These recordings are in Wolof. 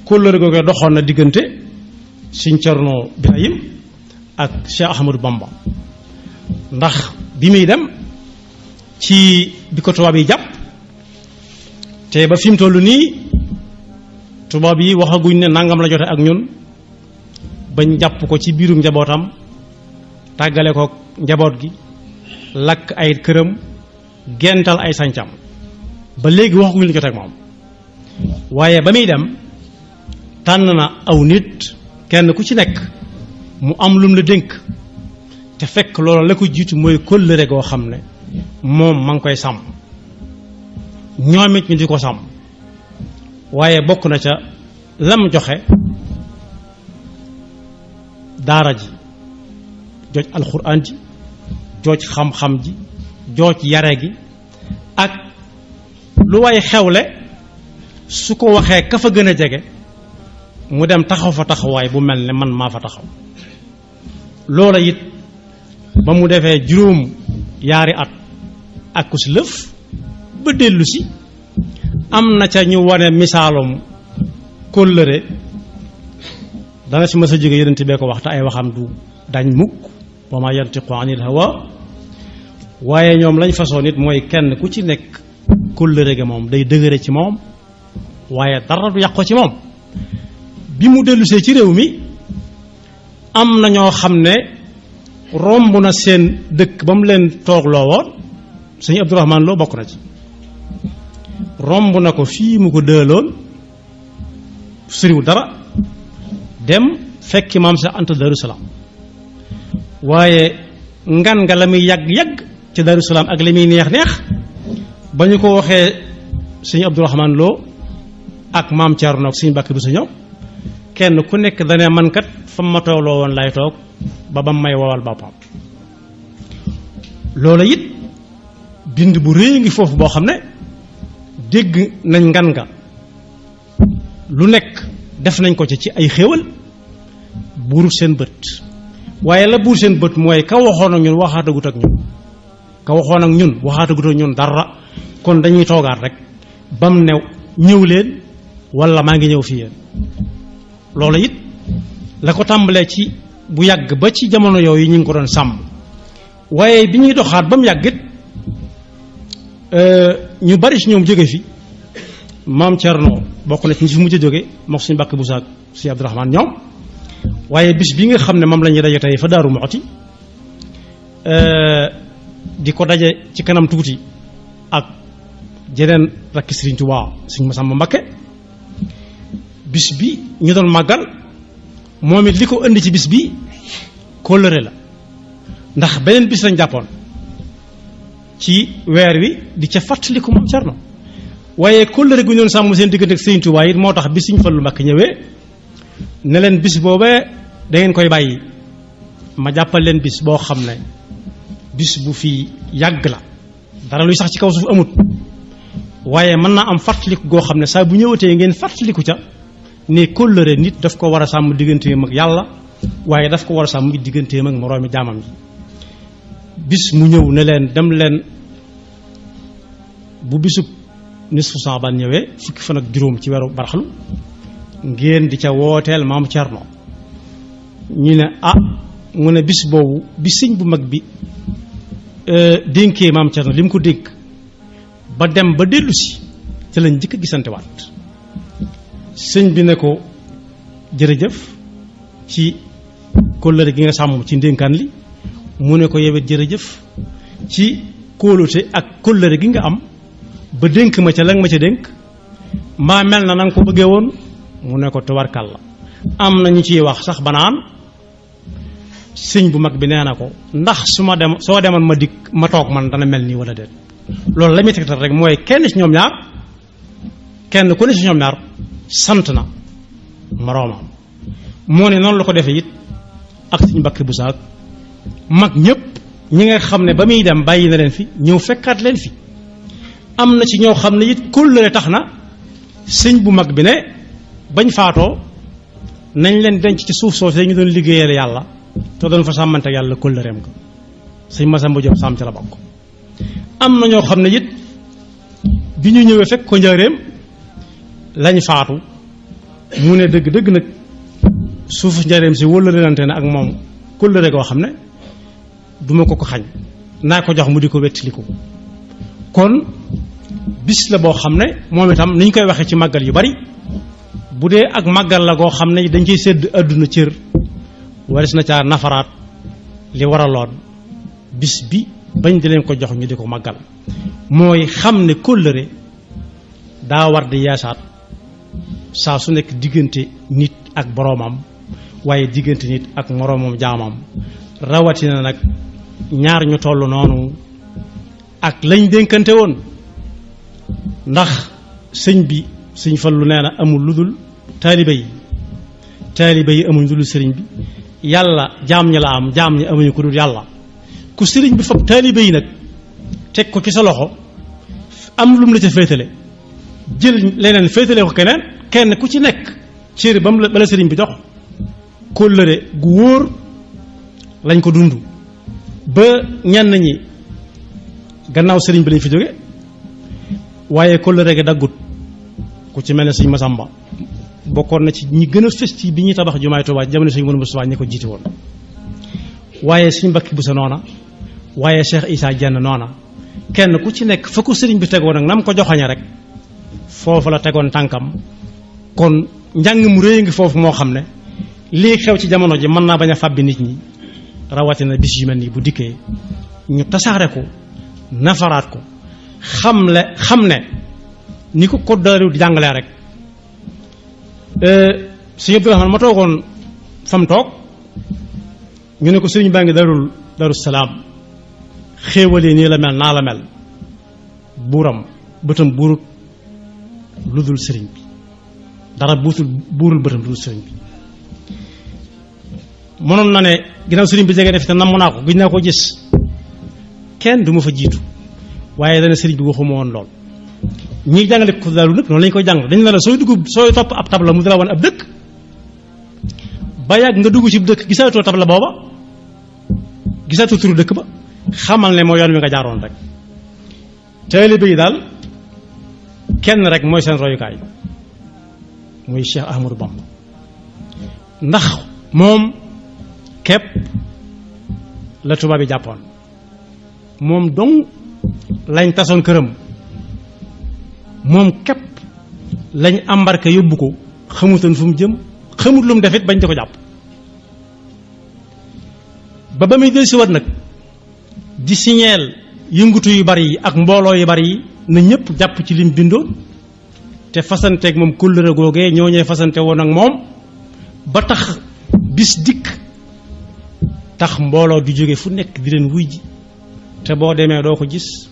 kóllëre googu doxoon na diggante Sëñ Cerno Birahim ak Cheikh Ahmadou Bamba ndax bi muy dem ci bi ko tubaab yi jàpp te ba fi mu toll nii tubaab yi waxaguñ ne nangam la jote ak ñun bañ jàpp ko ci biiru njabootam tàggale ko njaboot gi lakk ay këram gental ay sancam ba léegi waxaguñ la jote ak moom waaye ba muy dem tànn na aw nit kenn ku ci nekk mu am lum la dénk te fekk loolu la ko jiitu mooy kóllëre goo xam ne moom ma ngi koy sàmm ñoom it ñu di ko sàmm waaye bokk na ca lam joxe daara ji jooj alxuraan ji jooj xam-xam ji jooj yare gi ak lu way xewle su ko waxee ka fa gën a jege mu dem taxaw fa taxawaay bu mel ne man maa fa taxaw loola it ba mu defee juróom yaari at ak ku si lëf ba dellu si am na ca ñu wane misaalum kóllëre dana si mës a jóge yonent bee ko wax te ay waxam du dañ mukk wa ma yantiqu anil hawa waaye ñoom lañ façon nit mooy kenn ku ci nekk kóllëre ga moom day dëgëre ci moom waaye dara du yàq ko ci moom bi mu dellusee ci réew mi am na ñoo xam ne romb na seen dëkk ba mu leen toogloo woon sëñ Abdourahmane Lo bokk na ci romb na ko fii mu ko dëloon suriw dara dem fekki maam sa Anta Darou Salaam waaye ngan nga la muy yàgg-yàgg ci Darou Salaam ak li muy neex-neex ba ñu ko waxee sëñ Abdourahmane Lo ak maam Thierno ak sëñ Mbàkke bu sa ñëw kenn ku nekk dane man kat fa ma toogloo woon lay toog ba ba may wowal boppam loola it bind bu rëy ngi foofu boo xam ne dégg nañ ngan nga lu nekk def nañ ko ci ay xéewal buuru seen bët waaye la buur seen bët mooy ka waxoon ak ñun waxaatagut ak ñun ka waxoon ak ñun waxaatagut ak ñun dara kon dañuy toogaat rek bam ne ñëw leen wala maa ngi ñëw fii yéen loolu it la ko tàmbalee ci bu yàgg ba ci jamono yooyu ñu ngi ko doon sàmm waaye bi ñuy doxaat ba mu yàgg it ñu bari ci ñoom jóge fi maam Thierno bokk na ci ñi fi mujj a jóge mook suñu Mbàkke bu saak si Abdourahmane ñoom waaye bis bi nga xam ne moom la ñuy daje tey fa Daaru Muxti di ko daje ci kanam tuuti ak jeneen rakki Sëriñ Tuubaa Sëriñ Masamba Mbakke bis bi ñu doon màggal moom it li ko indi ci bis bi kóllëre la ndax beneen bis lañ jàppoon ci weer wi di ca fàttaliku moom Cerno waaye kóllëre gu ñu doon sàmm seen diggante ak Sëriñ Tuubaa it moo tax bi Sëriñ Fallu Mbakke ñëwee ne leen bis boobee da ngeen koy bàyyi ma jàppal leen bis boo xam ne bis bu fi yàgg la dara luy sax ci kaw suuf amut waaye mën naa am fàttaliku goo xam ne saa bu ñëwatee ngeen fàttaliku ca ne kóllëre nit daf ko war a sàmm digganteem ak yàlla waaye daf ko war a sàmm digganteem ak moroomi jaamam yi bis mu ñëw ne leen dem leen bu bisub nisfu Saabaan ñëwee fukki fan ak juróom ci weeru baraxlu ngeen di ca wooteel maam Cerno ñu ne mu ne bis boobu bi sëñ bu mag bi dénkee maam Cerno li mu ko dénk ba dem ba dellu si ca lañ njëkk a gisante waat sëñ bi ne ko jërëjëf ci kóllëre gi nga sàmm ci ndénkaan li mu ne ko yewet jërëjëf ci kóolute ak kóllëre gi nga am ba dénk ma ca la nga ma ca dénk mbaa mel na nga ko bëggee woon mu ne ko tubarkal la am na ñu ciy wax sax banaan sëñ bu mag bi nee na ko ndax su ma dem soo demoon ma dikk ma toog man dana mel nii wala déet loolu la muy tegtal rek mooy kenn ci ñoom ñaar kenn ku ne ci ñoom ñaar sant na moroomam moo ne noonu la ko defee it ak suñu Mbàkke bu saak mag ñëpp ñi nga xam ne ba muy dem bàyyi na leen fi ñëw fekkaat leen fi am na ci ñoo xam ne it kóllëre tax na sëñ bu mag bi ne bañ faatoo nañ leen denc ci suuf soosee ñu doon liggéeyal yàlla te doon fa sàmmante yàlla kóllëreem ko sëñ Masamba Jóob sàmm ci la bokk am na ñoo xam ne it bi ñu ñëwee fekk ko njaareem lañ faatu mu ne dëgg-dëgg nag suufu njareem si wëllërante na ak moom kóllëre goo xam ne duma ko xañ naa ko jox mu di ko wettiliku kon bis la boo xam ne moom itam ni ñu koy waxee ci màggal yu bari bu dee ak màggal la goo xam ne dañ koy sédd àdduna cër waris na caa nafaraat li waraloon bis bi bañ di leen ko jox ñu di ko màggal mooy xam ne kóllëre daa war di yeesaat saa su nekk diggante nit ak boroomam waaye diggante nit ak moroomam jaamam rawatina nag ñaar ñu toll noonu ak lañ dénkante woon ndax sëñ bi sëñ Fallu nee na amul lu dul taalibe yi amuñ lu dul sëriñ bi yàlla jaam ñi la am jaam ñi amuñu ko dul yàlla ku sëriñ bi fab taalibe yi nag teg ko ci sa loxo am lu mu la ca féetale jël leneen féetale ko kenn ku ci nekk cër ba la sëriñ bi jox kóllëre gu wóor lañ ko dund ba ñenn ñi gannaaw sëriñ bi lañ fi jóge waaye kóllëre gi daggut ku ci mel ne sëñ Masamba bokkoon na ci ñi gën a fës ci bi ñuy tabax jumaay Tuubaa jamono sëñ Mouhamadou Moustapha ñi ko jiite woon waaye sëñ Mbàkke Buso noona waaye Cheikh Issa Diène noona kenn ku ci nekk fa ko sëriñ bi tegoon nag nam ko joxañe rek foofu la tegoon tànkam kon njàng mu réy ngi foofu moo xam ne lii xew ci jamono ji mën naa bañ a fàbbi nit ñi rawatina bis yu mel nii bu dikkee ñu tasaare ko nafaraat ko xam ne ni ko code de la route di jàngalee rek sëñ Abdou Rahman ma toogoon fam toog ñu ne ko sëriñ baa ngi Daru Salaam xéewalee nii la mel naa la mel buuram bëtam buurut lu dul sëriñ bi dara buurul bëtam lu dul sëriñ bi mënoon na ne ginnaaw sëriñ bi jege def te namm naa ko gis naa ko gis kenn du ma fa jiitu waaye dana sëriñ bi waxuma woon lool ñiy jàngale ko daal nag noonu lañu koy jàng dañ la la sooy topp ab tabla mu dala woon ab dëkk ba yàgg nga dugg ci dëkk gisaatoo tabla booba gisaatoo turu dëkk ba xamal ne moo yoon wi nga jaaroon rek taalibe yi daal kenn rek mooy seen royukaay muy Cheikh Ahmadou Bamba ndax moom képp la tubaab bi jàppoon moom dong lañ tasoon këram moom képp lañ embarqué yóbbu ko xamutoon fu mu jëm xamut lu mu def it bañ di ko jàpp ba muy del si wat nag di signeel yëngutu yu bari yi ak mbooloo yu bari yi na ñëpp jàpp ci lim bindoon te fasanteeg moom kóllëre googee ñoo ñee fasante woon ak moom ba tax bis dikk tax mbooloo di jóge fu nekk di leen wuy ji te boo demee doo ko gis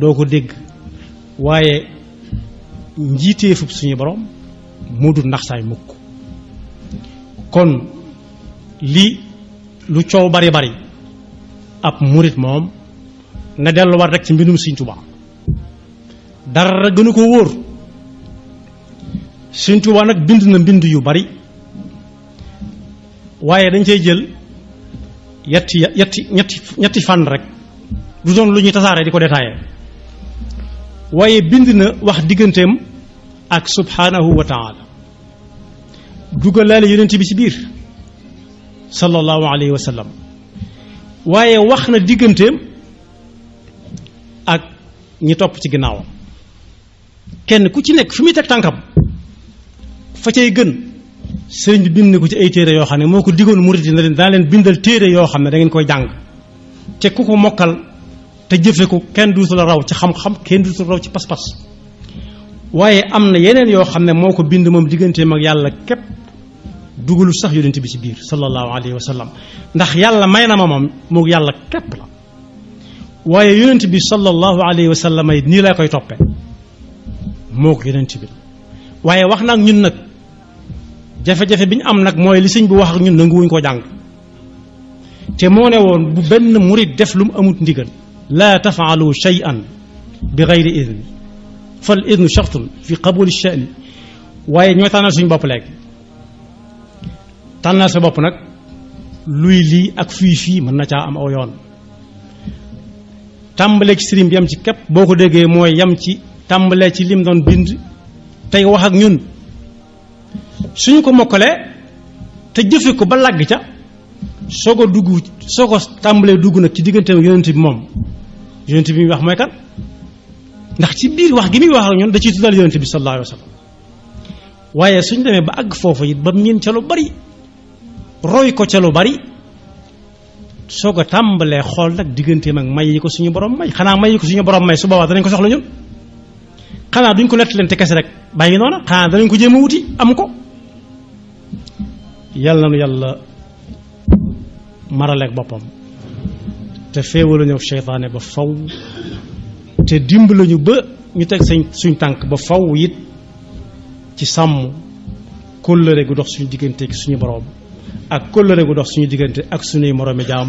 doo ko dégg waaye njiiteefub suñu borom moo dul ndax saay mukk kon li lu coow bari bari ab murit moom na delluwaat rek ci mbindum Sëriñ Tuubaa dara gënu ko wóor Sëriñ Tuubaa nag bind na mbind yu bari waaye dañ cay jël ñetti fànn rek du doon lu ñuy tasaare di ko détaillé waaye bind na wax digganteem ak subhanahu wa taala dugalaale yonent bi ci biir sallallahu alayhi wa sallam waaye wax na digganteem ak ñi topp ci ginnaawam kenn ku ci nekk fi muy teg tànkam fa cay gën sëriñ bi bind na ko ci ay téere yoo xam ne moo ko digoon murit yi na leen daa leen bindal téere yoo xam ne da ngeen koy jàng te ku ko mokkal te jëfe ko kenn duutu la raw ci xam-xam kenn duutu la raw ci pas-pas waaye am na yeneen yoo xam ne moo ko bind moom digganteem ak yàlla képp dugalu sax yonent bi ci biir sallallahu alayhi wa sallam ndax yàlla may na ma moom moog yàlla képp la waaye yonent bi sallallahu alayhi wa sallam ay nii laa koy toppe moog yonent bi waaye wax nag ñun nag jafe-jafe bi ñu am nag mooy li sëñ bi wax ak ñun nanguwuñ ko jàng te moo ne woon bu benn murit def lu mu amut ndigal laa tafaalu shay'an bi gayri idni fal idnu shartun fi qabuli sha'ni waaye ñooy tànnal suñu bopp léegi tànnal sa bopp nag luy lii ak fii mën na caa am aw yoon tàmbalee ci sëriñ bi yam ci képp boo ko déggee mooy yam ci tàmbalee ci lim doon bind tey wax ak ñun suñu ko mokkalee te jëfe ko ba làgg ca soo ko tàmbalee dugg nag ci digganteem yonent bi moom yonent bi muy wax mooy kan ndax ci biir wax gi muy wax ak ñun da ciy tuddal yonent bi sallallahu alayhi wa sallam waaye suñ demee ba àgg foofu it ba miin ca lu bari roy ko ca lu bari soo ko tàmbalee xool nag digganteem ak may yi ko suñu borom may xanaa may yi ko suñu borom may su boobaa danañ ko soxla ñun xanaa duñ ko nett leen te kese rek bàyyi noona xanaa danañ ko jéem a wuti am ko yàlla na nu yàlla maraleeg boppam te féewalu ñëw seytaane ba faw te dimbali ñu ba ñu teg suñ tànk ba faw it ci sàmm kóllëre gu dox suñu diggante ak suñu borom ak kóllëre gu dox suñu diggante ak suñuy moroomi jaam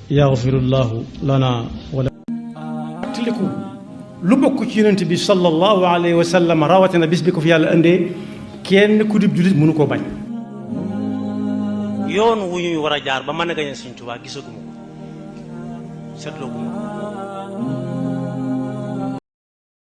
yaxfirullahu lana wala tiliku lu bokk ci yonent bi sallallahu alayhi wa sallam rawatina bis bi ko fi yàlla indee kenn ku dib jullit mënu koo bañ yoon wu ñuy war a jaar ba mën a gañe Sëriñ Tuubaa gisaguma ko seetloo guma ko